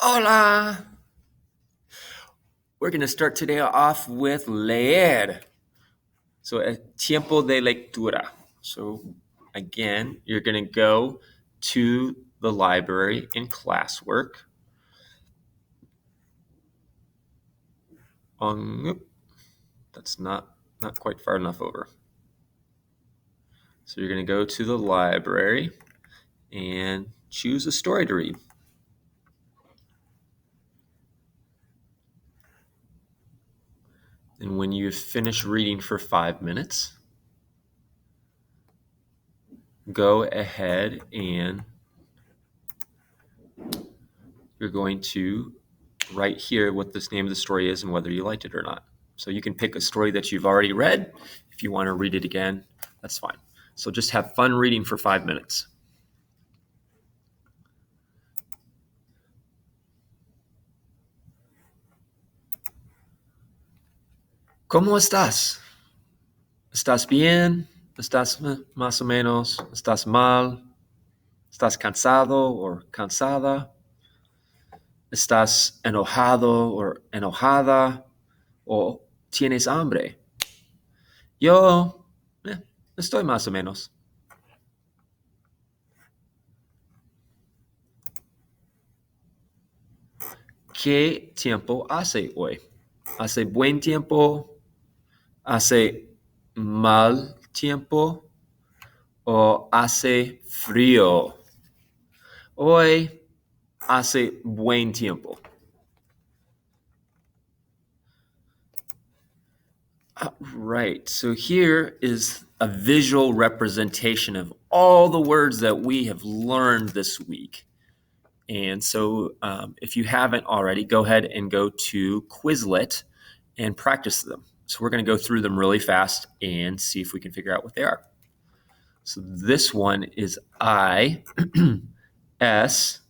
Hola! We're going to start today off with leer. So, tiempo de lectura. So, again, you're going to go to the library in classwork. That's not quite far enough over. So, you're going to go to the library and choose a story to read. And when you finish reading for 5 minutes, go ahead and you're going to write here what this name of the story is and whether you liked it or not. So you can pick a story that you've already read. If you want to read it again, that's fine. So just have fun reading for 5 minutes. ¿Cómo estás? ¿Estás bien? ¿Estás más o menos? ¿Estás mal? ¿Estás cansado o cansada? ¿Estás enojado o enojada? ¿O tienes hambre? Yo estoy más o menos. ¿Qué tiempo hace hoy? ¿Hace buen tiempo? ¿Hace mal tiempo? ¿O hace frío? Hoy hace buen tiempo. Right, so here is a visual representation of all the words that we have learned this week. And so if you haven't already, go ahead and go to Quizlet and practice them. So we're going to go through them really fast and see if we can figure out what they are. So this one is I, S,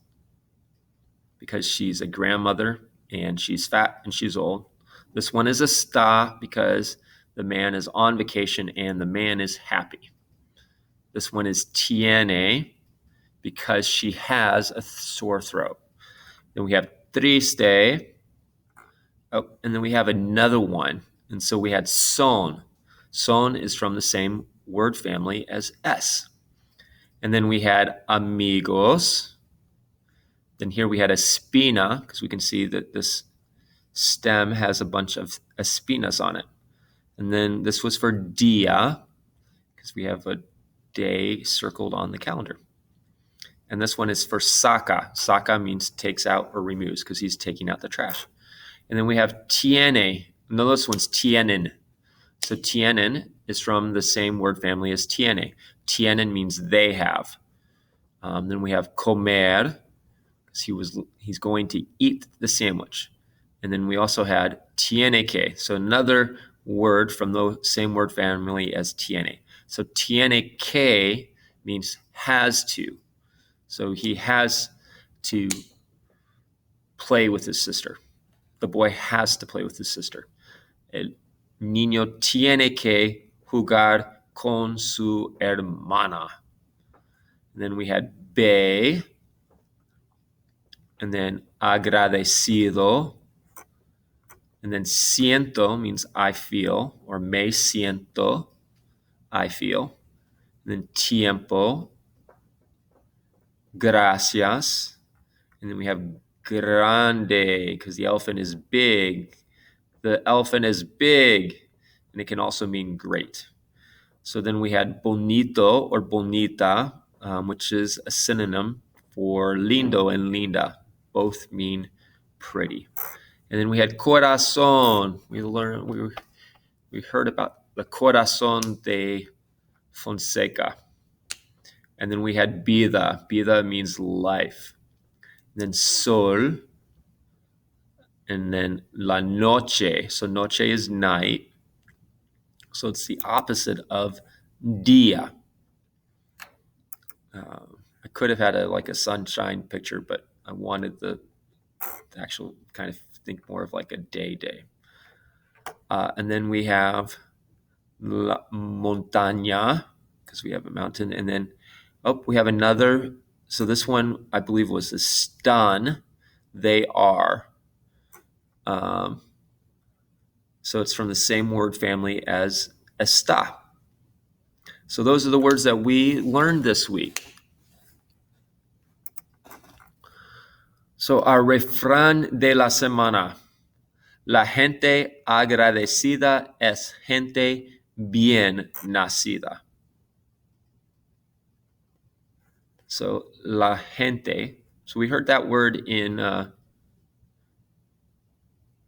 because she's a grandmother and she's fat and she's old. This one is a sta because the man is on vacation and the man is happy. This one is tiene because she has a sore throat. Then we have triste. Oh, and then we have another one. And so we had son. Son is from the same word family as S. And then we had amigos. Then here we had espina, because we can see that this stem has a bunch of espinas on it. And then this was for dia, because we have a day circled on the calendar. And this one is for saca. Saca means takes out or removes, because he's taking out the trash. And then we have tiene. No, this one's tienen. So tienen is from the same word family as tiene. Tienen means they have. Then we have comer, because he's going to eat the sandwich. And then we also had tiene que, so another word from the same word family as tiene. So tiene que means has to. So he has to play with his sister. The boy has to play with his sister. El niño tiene que jugar con su hermana. And then we had be, and then agradecido, and then siento means I feel, or me siento, I feel. And then tiempo, gracias. And then we have grande, because the elephant is big. The elephant is big, and it can also mean great. So then we had bonito or bonita, which is a synonym for lindo and linda. Both mean pretty. And then we had corazón. We heard about the corazón de Fonseca. And then we had vida. Vida means life. And then sol. And then la noche. So noche is night. So it's the opposite of dia. I could have had a sunshine picture, but I wanted the actual kind of think more of like a day. And then we have la montaña, because we have a mountain. And then, we have another. So this one, I believe, was the stun. they are. Um, so it's from the same word family as está. So those are the words that we learned this week. So our refrán de la semana. La gente agradecida es gente bien nacida. So la gente. So we heard that word in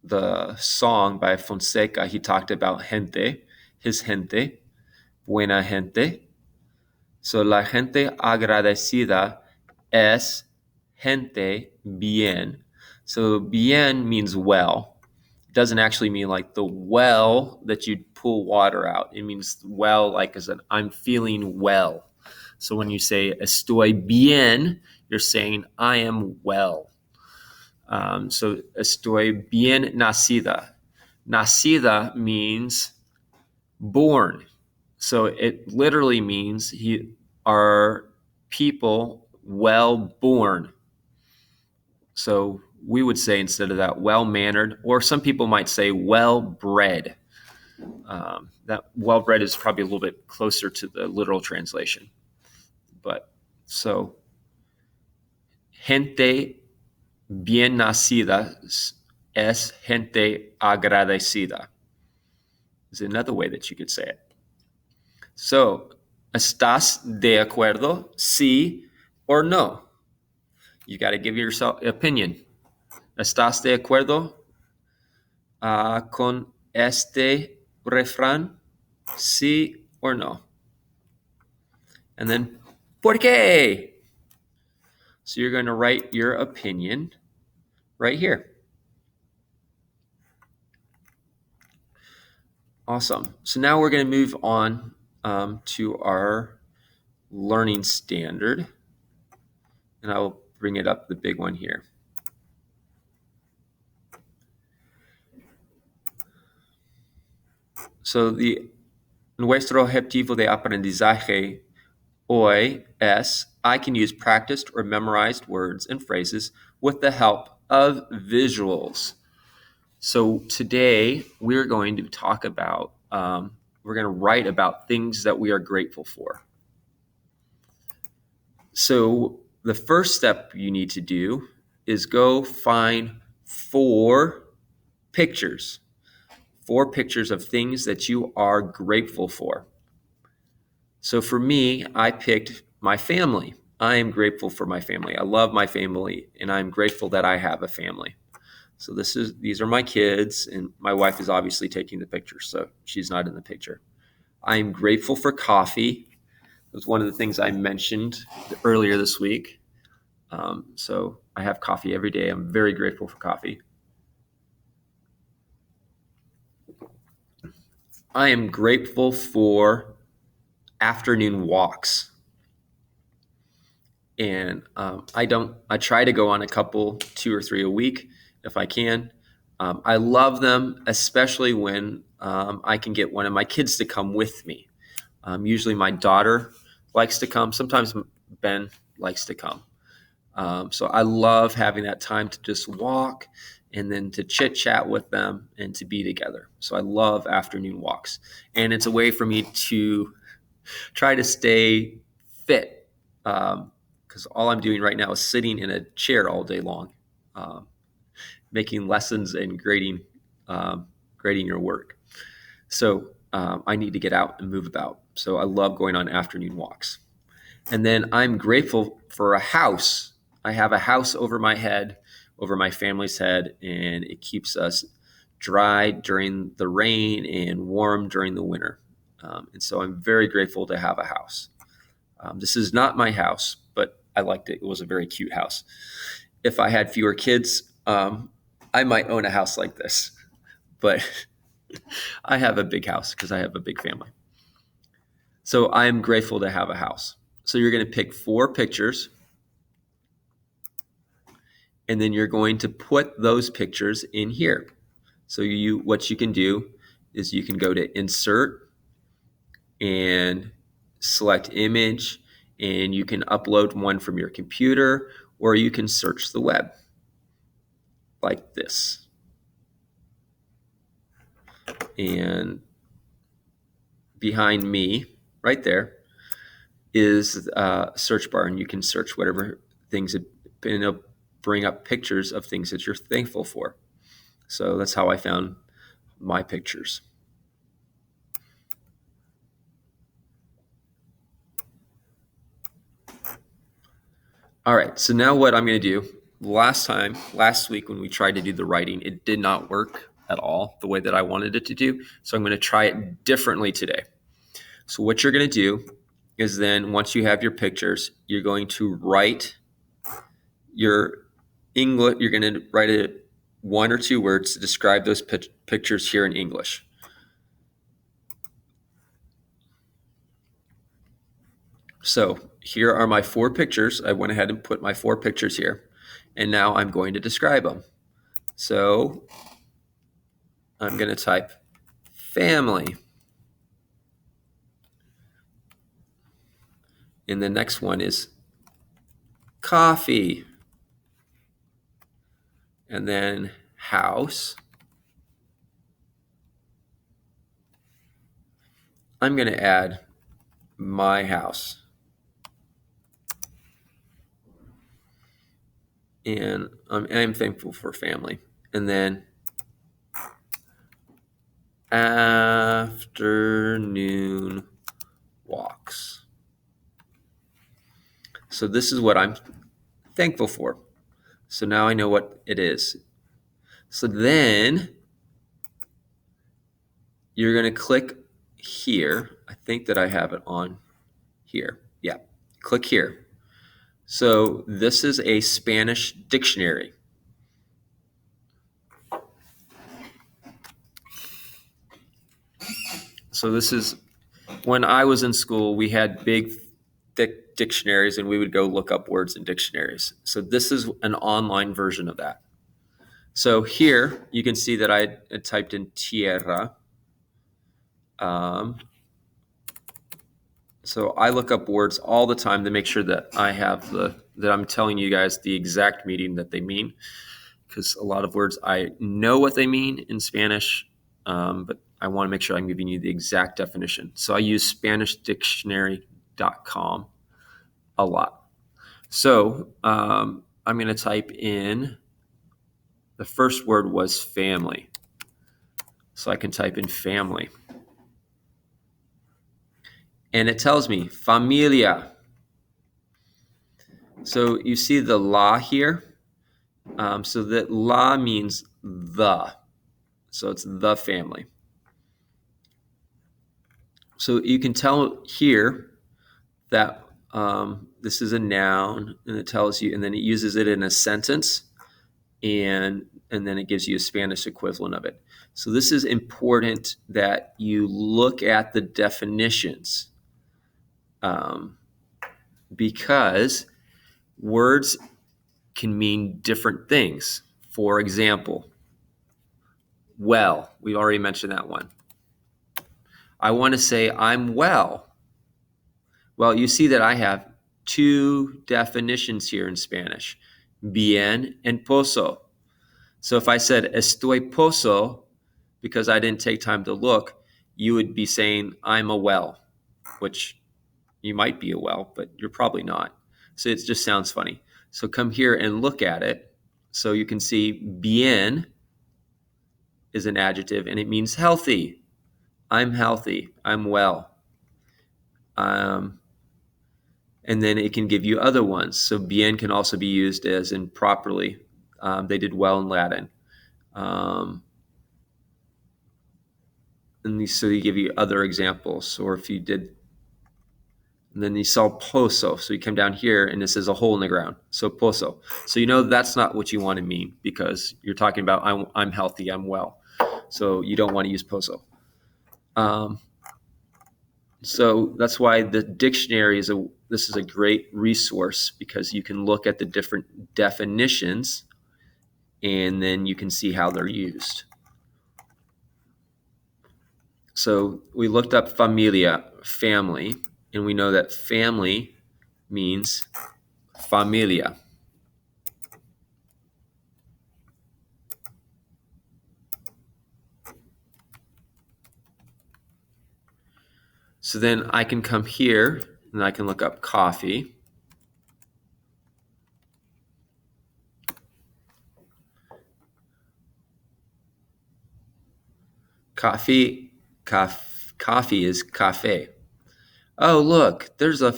the song by Fonseca. He talked about gente, his gente, buena gente. So la gente agradecida es gente bien. So bien means well. It doesn't actually mean like the well that you'd pull water out. It means well like as an I'm feeling well. So when you say estoy bien, you're saying I am well. So estoy bien nacida. Nacida means born. So it literally means are people well born. So we would say instead of that, well mannered, or some people might say well bred. That well bred is probably a little bit closer to the literal translation. But so gente bien nacida es gente agradecida, is another way that you could say it. So, ¿estás de acuerdo? Sí or no? You got to give yourself an opinion. ¿Estás de acuerdo con este refrán? Sí or no? And then, ¿por qué? So you're going to write your opinion right here. Awesome. So now we're going to move on to our learning standard. And I will bring it up, the big one here. So nuestro objetivo de aprendizaje hoy es I can use practiced or memorized words and phrases with the help of visuals. So today we're going to talk about, we're going to write about things that we are grateful for. So the first step you need to do is go find 4 pictures of things that you are grateful for. So for me, I picked my family. I am grateful for my family. I love my family, and I'm grateful that I have a family. So these are my kids, and my wife is obviously taking the picture, so she's not in the picture. I am grateful for coffee. It was one of the things I mentioned earlier this week. So I have coffee every day. I'm very grateful for coffee. I am grateful for afternoon walks. And I try to go on a couple, 2 or 3 a week if I can. I love them, especially when I can get one of my kids to come with me. Usually my daughter likes to come. Sometimes Ben likes to come. So I love having that time to just walk and then to chit chat with them and to be together. So I love afternoon walks. And it's a way for me to try to stay fit, because all I'm doing right now is sitting in a chair all day long, making lessons and grading your work. So I need to get out and move about. So I love going on afternoon walks. And then I'm grateful for a house. I have a house over my head, over my family's head, and it keeps us dry during the rain and warm during the winter. And so I'm very grateful to have a house. This is not my house, but I liked it. It was a very cute house. If I had fewer kids, I might own a house like this. But I have a big house because I have a big family. So I'm grateful to have a house. So you're going to pick 4 pictures, and then you're going to put those pictures in here. So what you can do is you can go to Insert and select Image, and you can upload one from your computer, or you can search the web. like this. And behind me, right there, is a search bar, and you can search whatever things, and it'll bring up pictures of things that you're thankful for. So that's how I found my pictures. All right, so now what I'm going to do, last week when we tried to do the writing, it did not work at all the way that I wanted it to do. So I'm going to try it differently today. So what you're going to do is then once you have your pictures, you're going to write your English, you're going to write one or two words to describe those pictures here in English. So here are my 4 pictures. I went ahead and put my 4 pictures here, and now I'm going to describe them. So I'm going to type family. And the next one is coffee. And then house. I'm going to add my house. And I'm thankful for family. And then afternoon walks. So this is what I'm thankful for. So now I know what it is. So then you're going to click here. I think that I have it on here. Yeah, click here. So this is a Spanish dictionary. So this is, when I was in school, we had big, thick dictionaries, and we would go look up words in dictionaries. So this is an online version of that. So here you can see that I typed in tierra. So I look up words all the time to make sure that that I'm telling you guys the exact meaning that they mean, because a lot of words I know what they mean in Spanish, but I want to make sure I'm giving you the exact definition. So I use SpanishDictionary.com a lot. So I'm going to type in, the first word was family. So I can type in family. And it tells me familia. So you see the la here. So that la means the. So it's the family. So you can tell here that this is a noun, and it tells you, and then it uses it in a sentence, and then it gives you a Spanish equivalent of it. So this is important that you look at the definitions, because words can mean different things. For example, well, we already mentioned that one. I want to say I'm well. Well, you see that I have 2 definitions here in Spanish, bien and poso. So if I said estoy poso, because I didn't take time to look, you would be saying I'm a well, which you might be a well, but you're probably not. So it just sounds funny. So come here and look at it. So you can see bien is an adjective, and it means healthy. I'm healthy. I'm well. And then it can give you other ones. So bien can also be used as in properly. They did well in Latin. So they give you other examples. Or if you did, and then you saw poso. So you come down here and this is a hole in the ground. So poso. So you know that's not what you want to mean, because you're talking about I'm healthy, I'm well. So you don't want to use poso. So that's why the dictionary is a great resource, because you can look at the different definitions and then you can see how they're used. So we looked up familia, family, and we know that family means familia. So then I can come here and I can look up coffee. Coffee is cafe. Oh, look, there's a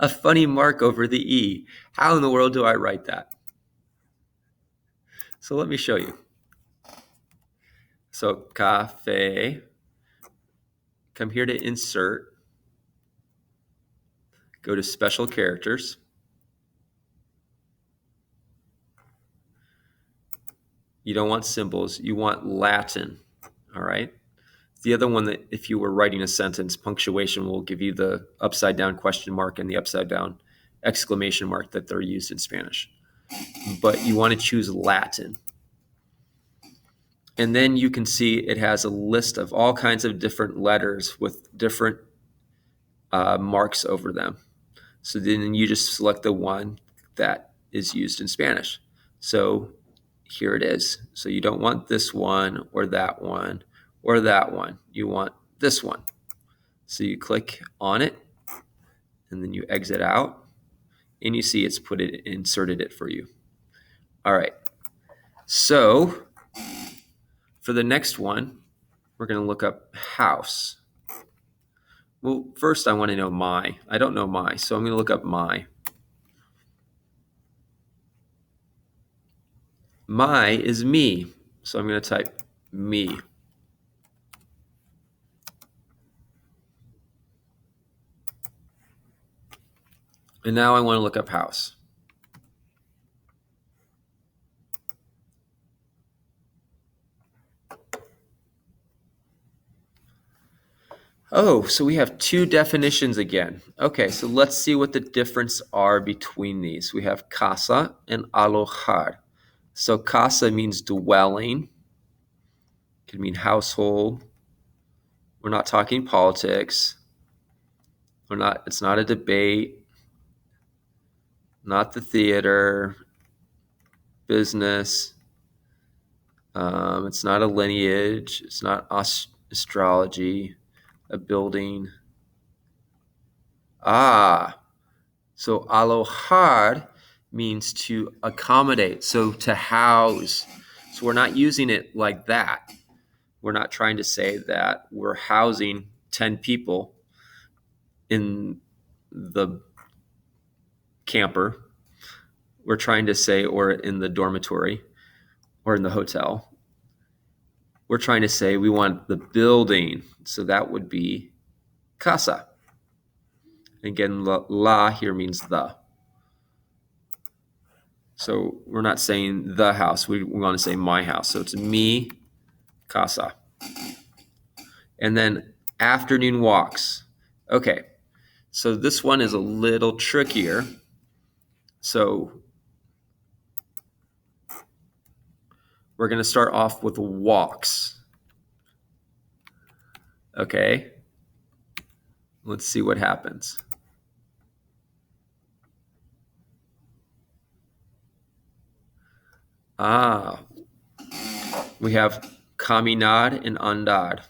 funny mark over the E. How in the world do I write that? So let me show you. So cafe, come here to insert, go to special characters. You don't want symbols, you want Latin, all right? The other one that if you were writing a sentence, punctuation will give you the upside down question mark and the upside down exclamation mark that they're used in Spanish. But you want to choose Latin. And then you can see it has a list of all kinds of different letters with different marks over them. So then you just select the one that is used in Spanish. So here it is. So you don't want this one or that one or that one. You want this one. So you click on it and then you exit out and you see it's inserted it for you. All right. So for the next one, we're going to look up house. Well, first I want to know my. I don't know my, so I'm going to look up my. My is me, so I'm going to type me. And now I want to look up house. Oh, so we have two definitions again. Okay, so let's see what the difference are between these. We have casa and alojar. So casa means dwelling. It can mean household. We're not talking politics. It's not a debate, not the theater, business. It's not a lineage. It's not astrology, a building. So alojar means to accommodate, so to house. So we're not using it like that. We're not trying to say that we're housing 10 people in the camper. We're trying to say, or in the dormitory, or in the hotel. We're trying to say we want the building. So that would be casa. Again, la here means the. So we're not saying the house. We want to say my house. So it's mi casa. And then afternoon walks. Okay, so this one is a little trickier. So we're going to start off with walks. Okay, let's see what happens. We have caminar and andar.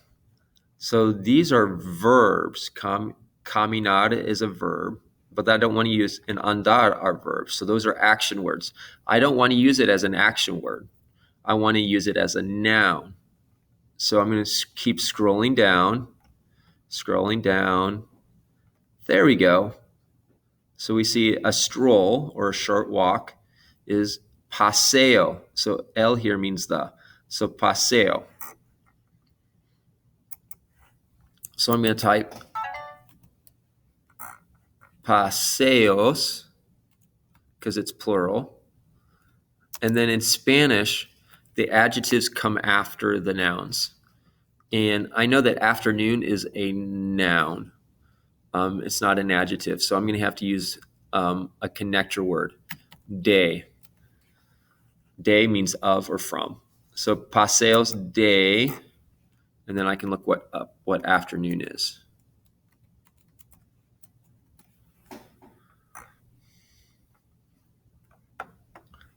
So these are verbs. Caminar is a verb, but I don't want to use, and andar are verbs. So those are action words. I don't want to use it as an action word. I want to use it as a noun. So I'm going to keep scrolling down. There we go. So we see a stroll or a short walk is paseo. So el here means the. So paseo. So I'm going to type paseos because it's plural. And then in Spanish, the adjectives come after the nouns. And I know that afternoon is a noun. It's not an adjective. So I'm going to have to use a connector word, de. De means of or from. So paseos de, and then I can look what afternoon is.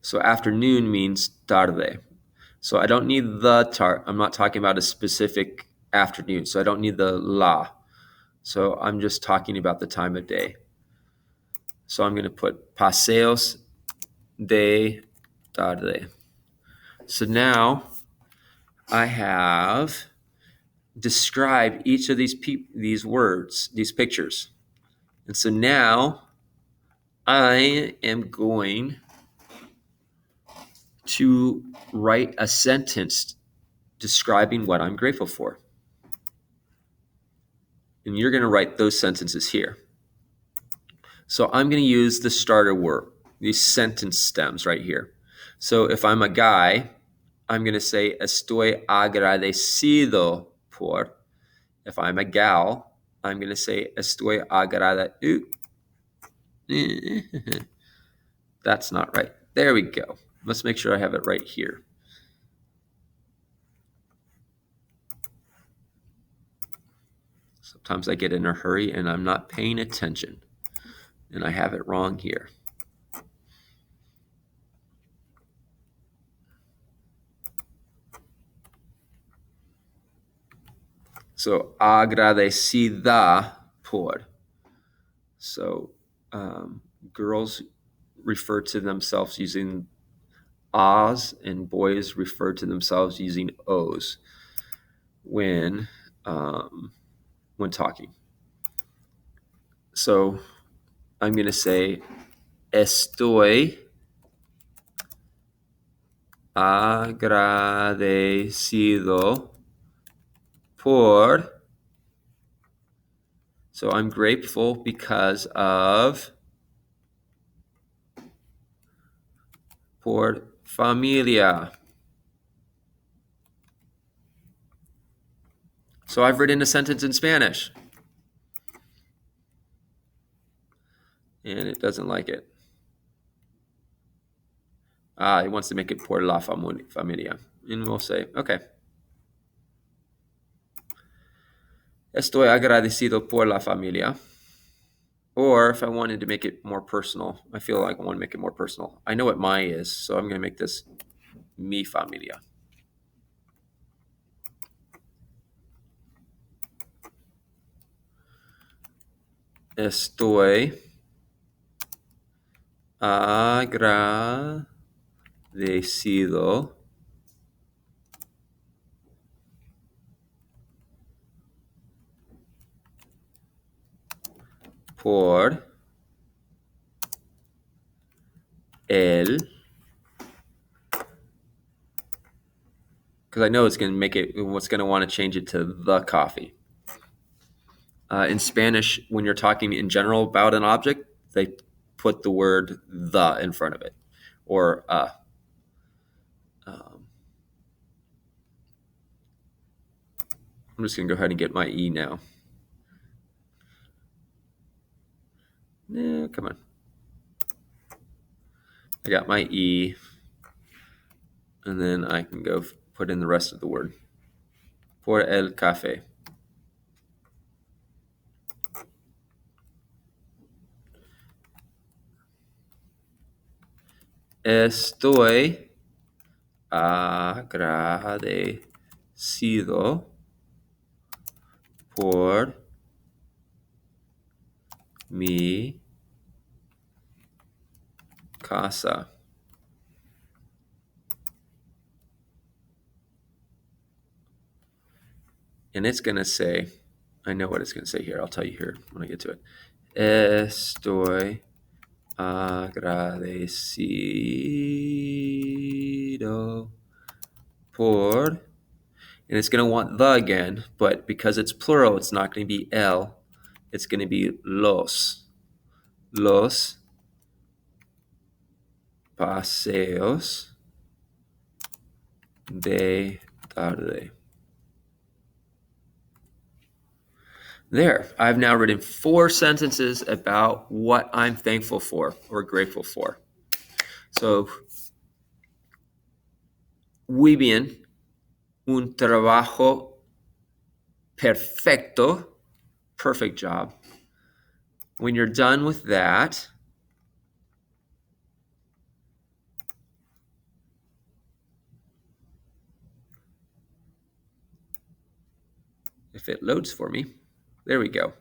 So afternoon means tarde. So I don't need the I'm not talking about a specific afternoon. So I don't need the la. So I'm just talking about the time of day. So I'm going to put paseos de tarde. So now I have described each of these words, these pictures. And so now I am going to write a sentence describing what I'm grateful for. And you're going to write those sentences here. So I'm going to use the starter word, these sentence stems right here. So if I'm a guy, I'm going to say estoy agradecido por. If I'm a gal, I'm going to say estoy agradecido. That's not right. There we go. Let's make sure I have it right here. Sometimes I get in a hurry and I'm not paying attention, and I have it wrong here. So agradecida por. So girls refer to themselves using ahs, and boys refer to themselves using os when talking. So I'm going to say estoy agradecido por. So I'm grateful because of por familia. So I've written a sentence in Spanish, and it doesn't like it. It wants to make it por la familia. And we'll say, okay. Estoy agradecido por la familia. Or if I wanted to make it more personal, I feel like I want to make it more personal. I know what my is, so I'm going to make this mi familia. Estoy agradecido por el, because I know it's going to make it, what's going to want to change it to the coffee. In Spanish, when you're talking in general about an object, they put the word the in front of it, or I'm just going to go ahead and get my E now. Come on. I got my E, and then I can go put in the rest of the word. Por el café. Estoy agradecido por mi casa. And it's going to say, I know what it's going to say here. I'll tell you here when I get to it. Estoy agradecido por, and it's going to want the again, but because it's plural, it's not going to be el. It's going to be los. Los paseos de tarde. There, I've now written 4 sentences about what I'm thankful for or grateful for. So, muy bien, un trabajo perfecto, perfect job. When you're done with that, if it loads for me, there we go.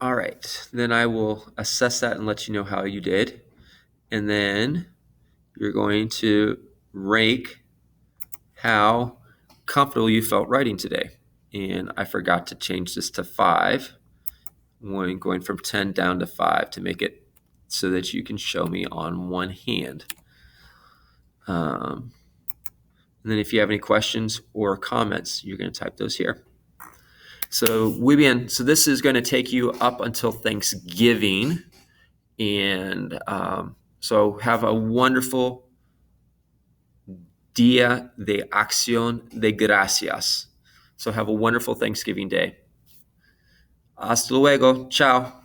All right. Then I will assess that and let you know how you did. And then you're going to rank how comfortable you felt writing today. And I forgot to change this to 5, going from 10 down to 5 to make it so that you can show me on one hand. And then if you have any questions or comments, you're going to type those here. So muy bien. So this is going to take you up until Thanksgiving. And so have a wonderful Día de Acción de Gracias. So have a wonderful Thanksgiving Day. Hasta luego. Ciao.